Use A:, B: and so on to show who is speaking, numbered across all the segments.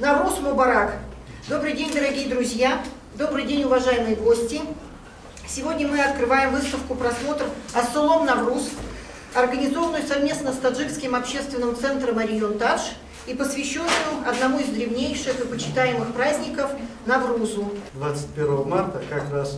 A: Навруз Мубарак! Добрый день, дорогие друзья! Добрый день, уважаемые гости! Сегодня мы открываем выставку просмотров «Ассалом Навруз», организованную совместно с Таджикским общественным центром «Орион-Тадж» и посвященную одному из древнейших и почитаемых праздников Наврузу.
B: 21 марта как раз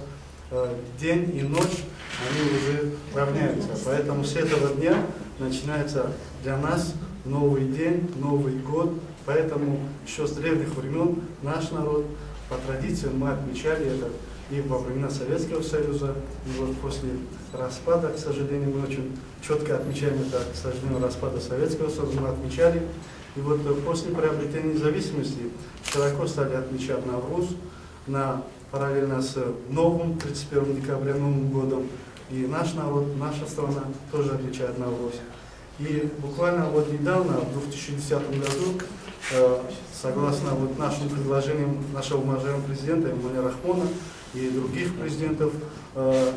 B: день и ночь, они уже равняются. Поэтому с этого дня начинается для нас новый день, Новый год. Поэтому еще с древних времен наш народ, по традициям, мы отмечали это и во времена Советского Союза, и вот после распада, к сожалению, мы очень четко отмечаем это, к сожалению, распада Советского Союза мы отмечали. И вот после приобретения независимости широко стали отмечать Навруз параллельно с новым 31 декабря, Новым годом. И наш народ, наша страна тоже отмечает Навруз. И буквально вот недавно, в 2010 году, согласно вот нашим предложениям нашего уважаемого президента Эмомали Рахмона и других президентов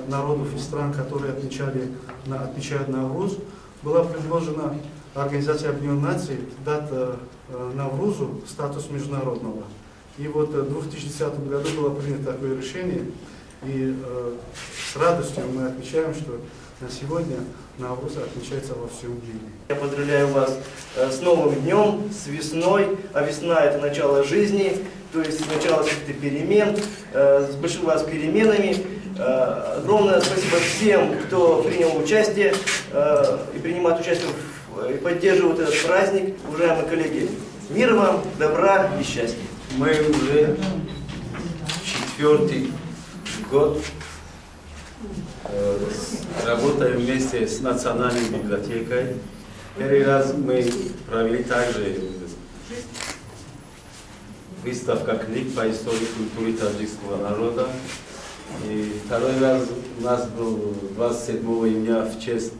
B: народов и стран, которые отмечают Навруз, была предложена Организация Объединенных Наций дать Наврузу статус международного. И вот в 2010 году было принято такое решение, и с радостью мы отмечаем, что на сегодня Навруз отмечается во всем мире.
C: Я поздравляю вас с новым днем, с весной. А весна — это начало жизни, то есть начало каких-то перемен, с большими вас переменами. Огромное спасибо всем, кто принял участие и принимает участие и поддерживает этот праздник. Уважаемые коллеги, мира вам, добра и счастья.
D: Мы уже 4-й год работаем вместе с Национальной библиотекой. Первый раз мы провели также выставку книг по истории и культуре таджикского народа. И второй раз у нас был 27 июня в честь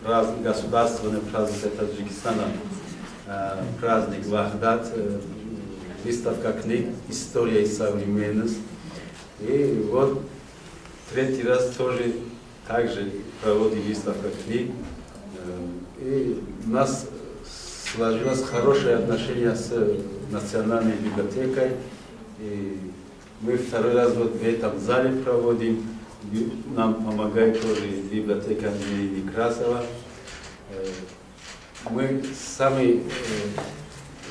D: государственного праздника Таджикистана, праздник Вахдат, выставка книг «История и современность». И вот третий раз тоже также проводим выставку книг. И у нас сложилось хорошее отношение с Национальной библиотекой. И мы второй раз вот в этом зале проводим. Нам помогает тоже библиотека Андрея Некрасова. Мы сами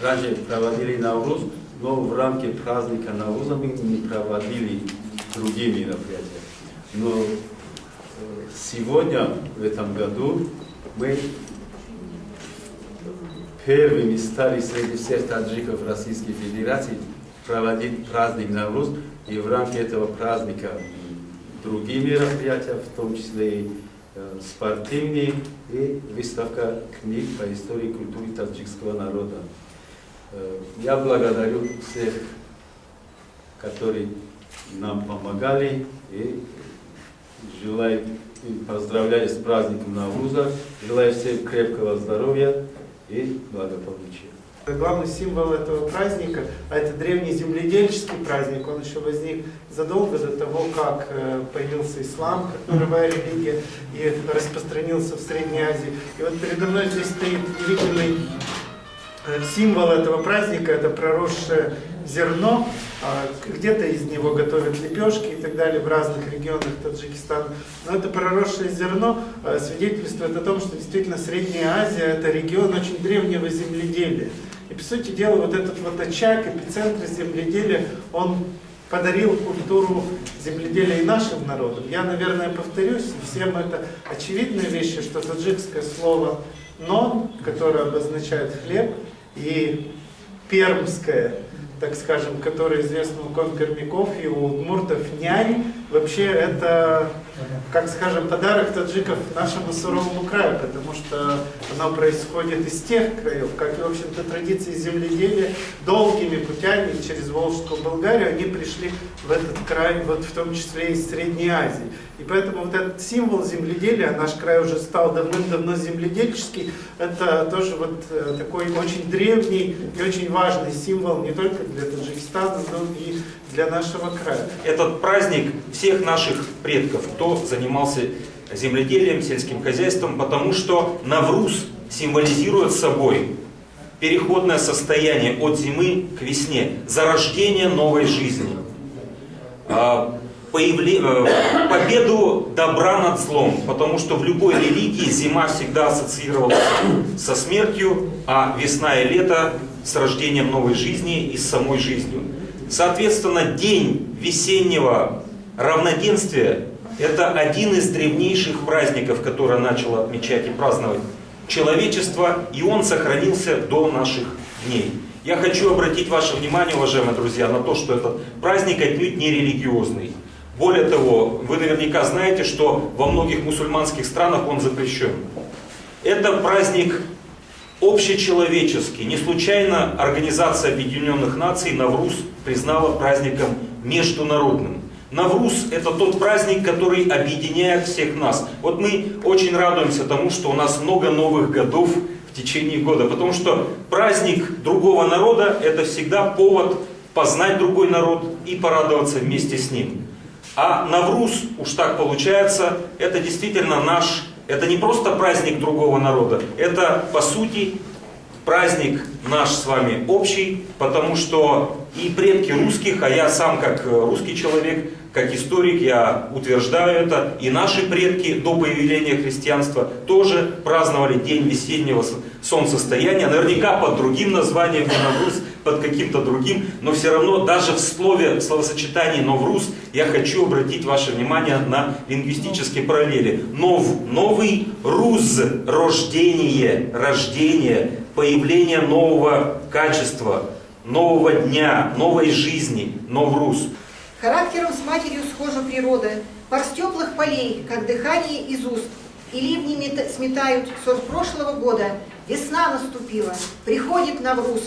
D: раньше проводили Навруз, но в рамках праздника Навруза мы не проводили другие мероприятия. Но сегодня, в этом году, мы первыми стали среди всех таджиков Российской Федерации проводить праздник Навруз, и в рамках этого праздника другие мероприятия, в том числе и спортивные, и выставка книг по истории и культуре таджикского народа. Я благодарю всех, которые нам помогали, и желаю и поздравляю с праздником Навруза, желаю всем крепкого здоровья и благополучия.
E: Главный символ этого праздника, а это древний земледельческий праздник, он еще возник задолго до того, как появился ислам, как мировая религия, и распространился в Средней Азии. И вот передо мной здесь стоит удивительный символ этого праздника, это проросшее зерно, где-то из него готовят лепешки и так далее в разных регионах Таджикистана. Но это проросшее зерно свидетельствует о том, что действительно Средняя Азия — это регион очень древнего земледелия. И по сути дела вот этот вот очаг, эпицентр земледелия, он подарил культуру земледелия и нашим народам. Я, наверное, повторюсь, всем это очевидные вещи, что таджикское слово «нон», которое обозначает хлеб, и пермское, так скажем, которое известно у конпермяков и у удмуртов, нянь, вообще это, как скажем, подарок таджиков нашему суровому краю, потому что оно происходит из тех краев, как и, в общем-то, традиции земледелия, долгими путями через Волжскую Болгарию они пришли в этот край, вот в том числе из Средней Азии. И поэтому вот этот символ земледелия, наш край уже стал давным-давно земледельческий, это тоже вот такой очень древний и очень важный символ не только для Таджикистана, но и для нашего края.
F: Этот праздник всех наших предков, кто занимался земледелием, сельским хозяйством, потому что Навруз символизирует собой переходное состояние от зимы к весне, зарождение новой жизни, победу добра над злом, потому что в любой религии зима всегда ассоциировалась со смертью, а весна и лето с рождением новой жизни и с самой жизнью. Соответственно, день весеннего равноденствия – это один из древнейших праздников, который начало отмечать и праздновать человечество, и он сохранился до наших дней. Я хочу обратить ваше внимание, уважаемые друзья, на то, что этот праздник отнюдь не религиозный. Более того, вы наверняка знаете, что во многих мусульманских странах он запрещен. Это праздник общечеловеческий. Не случайно Организация Объединенных Наций Навруз признала праздником международным. Навруз – это тот праздник, который объединяет всех нас. Вот мы очень радуемся тому, что у нас много новых годов в течение года, потому что праздник другого народа – это всегда повод познать другой народ и порадоваться вместе с ним. А Навруз, уж так получается, это действительно наш, это не просто праздник другого народа, это по сути праздник наш с вами общий, потому что и предки русских, а я сам как русский человек, как историк, я утверждаю это, и наши предки до появления христианства тоже праздновали день весеннего солнцестояния, наверняка под другим названием, не Навруз, под каким-то другим, но все равно даже в словосочетании Навруз я хочу обратить ваше внимание на лингвистические параллели. Новый руз, рождение, появление нового качества, нового дня, новой жизни, Навруз.
A: Характером с матерью схожа природа, пар с теплых полей, как дыхание из уст, и ливни сметают ссор прошлого года, весна наступила, приходит Навруз,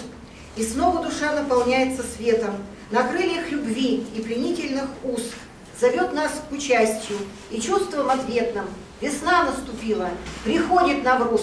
A: и снова душа наполняется светом, на крыльях любви и пленительных уз, зовет нас к участию и чувством ответным, весна наступила, приходит Навруз,